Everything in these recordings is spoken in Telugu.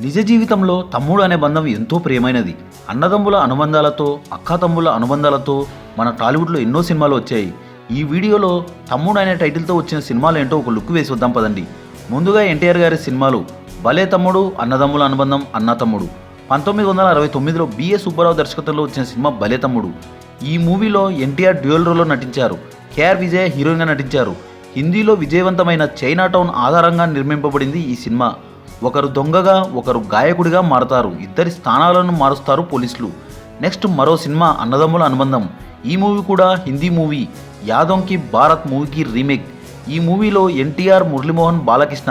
నిజ జీవితంలో తమ్ముడు అనే బంధం ఎంతో ప్రియమైనది. అన్నదమ్ముల అనుబంధాలతో, అక్కాతమ్ముల అనుబంధాలతో మన టాలీవుడ్లో ఎన్నో సినిమాలు వచ్చాయి. ఈ వీడియోలో తమ్ముడు అనే టైటిల్తో వచ్చిన సినిమాలు ఏంటో ఒక లుక్ వేసి వద్దాం పదండి. ముందుగా ఎన్టీఆర్ గారి సినిమాలు భలే తమ్ముడు, అన్నదమ్ముల అనుబంధం, అన్నా తమ్ముడు. 1969లో బిఏ సుబ్బారావు దర్శకత్వంలో వచ్చిన సినిమా భలే తమ్ముడు. ఈ మూవీలో ఎన్టీఆర్ డ్యూయల్ రోల్లో నటించారు. కేఆర్ విజయ హీరోయిన్గా నటించారు. హిందీలో విజయవంతమైన చైనా టౌన్ ఆధారంగా నిర్మింపబడింది ఈ సినిమా. ఒకరు దొంగగా, ఒకరు గాయకుడిగా మారతారు. ఇద్దరి స్థానాలను మారుస్తారు పోలీసులు. నెక్స్ట్ మరో సినిమా అన్నదమ్ముల అనుబంధం. ఈ మూవీ కూడా హిందీ మూవీ. యాదోంకి భారత్ మూవీకి రీమేక్. ఈ మూవీలో ఎన్టీఆర్, మురళీమోహన్, బాలకృష్ణ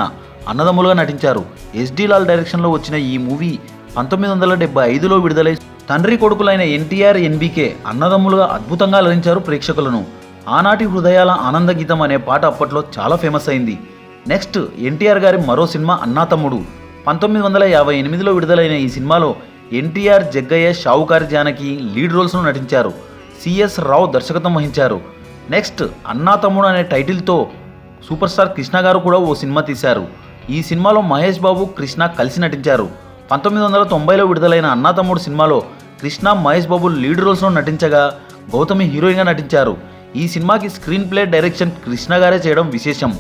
అన్నదమ్ములుగా నటించారు. ఎస్డి లాల్ డైరెక్షన్లో వచ్చిన ఈ మూవీ 1975లో విడుదలై తండ్రి కొడుకులైన ఎన్టీఆర్, ఎన్బీకే అన్నదమ్ములుగా అద్భుతంగా అలరించారు ప్రేక్షకులను. ఆనాటి హృదయాల ఆనంద గీతం అనే పాట అప్పట్లో చాలా ఫేమస్ అయింది. నెక్స్ట్ ఎన్టీఆర్ గారి మరో సినిమా అన్నా తమ్ముడు. 1958లో విడుదలైన ఈ సినిమాలో ఎన్టీఆర్, జగ్గయ్య, షావుకారి జానకి లీడ్ రోల్స్లో నటించారు. సిఎస్ రావు దర్శకత్వం వహించారు. నెక్స్ట్ అన్నా తమ్ముడు అనే టైటిల్తో సూపర్ స్టార్ కృష్ణ గారు కూడా ఓ సినిమా తీశారు. ఈ సినిమాలో మహేష్ బాబు, కృష్ణ కలిసి నటించారు. 1990లో విడుదలైన అన్నా తమ్ముడు సినిమాలో కృష్ణ, మహేష్ బాబు లీడ్ రోల్స్లో నటించగా గౌతమి హీరోయిన్గా నటించారు. ఈ సినిమాకి స్క్రీన్ ప్లే డైరెక్షన్ కృష్ణ గారే చేయడం విశేషం.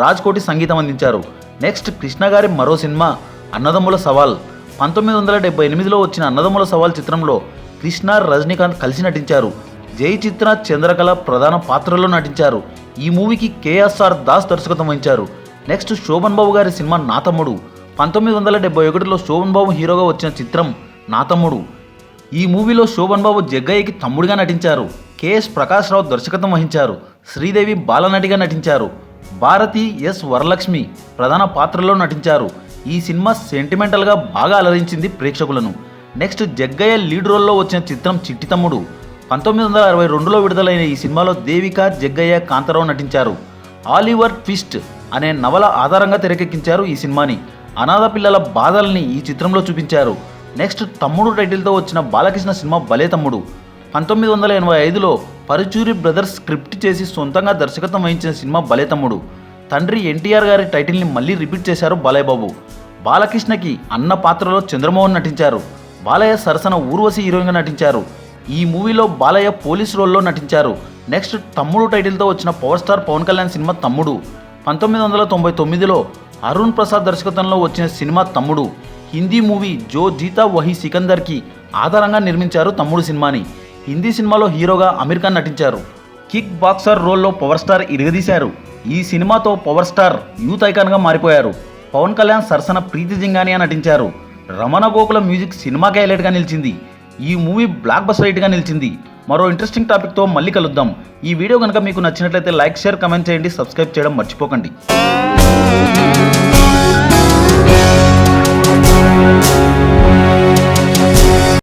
రాజ్ కోటి సంగీతం అందించారు. నెక్స్ట్ కృష్ణ గారి మరో సినిమా అన్నదమ్ముల సవాల్. 1978లో వచ్చిన అన్నదమ్ముల సవాల్ చిత్రంలో కృష్ణ, రజనీకాంత్ కలిసి నటించారు. జై చిత్ర, చంద్రకళ ప్రధాన పాత్రల్లో నటించారు. ఈ మూవీకి కేఎస్ఆర్ దాస్ దర్శకత్వం వహించారు. నెక్స్ట్ శోభన్ బాబు గారి సినిమా నా తమ్ముడు. 1971లో శోభన్ బాబు హీరోగా వచ్చిన చిత్రం నా తమ్ముడు. ఈ మూవీలో శోభన్ బాబు జగ్గయ్యకి తమ్ముడిగా నటించారు. కెఎస్ ప్రకాష్ రావు దర్శకత్వం వహించారు. శ్రీదేవి బాలనటిగా నటించారు. భారతి, ఎస్ వరలక్ష్మి ప్రధాన పాత్రలో నటించారు. ఈ సినిమా సెంటిమెంటల్గా బాగా అలరించింది ప్రేక్షకులను. నెక్స్ట్ జగ్గయ్య లీడ్ రోల్లో వచ్చిన చిత్రం చిట్టి తమ్ముడు. 1962లో విడుదలైన ఈ సినిమాలో దేవిక, జగ్గయ్య, కాంతారావు నటించారు. ఆలివర్ ట్విస్ట్ అనే నవల ఆధారంగా తెరకెక్కించారు ఈ సినిమాని. అనాథ పిల్లల బాధల్ని ఈ చిత్రంలో చూపించారు. నెక్స్ట్ తమ్ముడు టైటిల్తో వచ్చిన బాలకృష్ణ సినిమా భలే తమ్ముడు. 1985లో పరుచూరి బ్రదర్స్ స్క్రిప్ట్ చేసి సొంతంగా దర్శకత్వం వహించిన సినిమా భలే తమ్ముడు. తండ్రి ఎన్టీఆర్ గారి టైటిల్ని మళ్ళీ రిపీట్ చేశారు బాలయ్య బాబు. బాలకృష్ణకి అన్న పాత్రలో చంద్రమోహన్ నటించారు. బాలయ్య సరసన ఊర్వశి హీరోయిన్గా నటించారు. ఈ మూవీలో బాలయ్య పోలీస్ రోల్లో నటించారు. నెక్స్ట్ తమ్ముడు టైటిల్తో వచ్చిన పవర్ స్టార్ పవన్ కళ్యాణ్ సినిమా తమ్ముడు. 1999లో అరుణ్ ప్రసాద్ దర్శకత్వంలో వచ్చిన సినిమా తమ్ముడు. హిందీ మూవీ జో జీతా వహీ సికందర్కి ఆధారంగా నిర్మించారు తమ్ముడు సినిమాని. హిందీ సినిమాలో హీరోగా అమీర్ ఖాన్ నటించారు. కిక్ బాక్సర్ రోల్లో పవర్ స్టార్ ఇరగదీశారు. ఈ సినిమాతో పవర్ స్టార్ యూత్ ఐకాన్గా మారిపోయారు. పవన్ కళ్యాణ్ సరసన ప్రీతి జింగానియా నటించారు. రమణ గోకుల మ్యూజిక్ సినిమాకి హైలైట్గా నిలిచింది. ఈ మూవీ బ్లాక్ బస్టర్ హిట్గా నిలిచింది. మరో ఇంట్రెస్టింగ్ టాపిక్తో మళ్ళీ కలుద్దాం. ఈ వీడియో కనుక మీకు నచ్చినట్లయితే లైక్, షేర్, కమెంట్ చేయండి. సబ్స్క్రైబ్ చేయడం మర్చిపోకండి.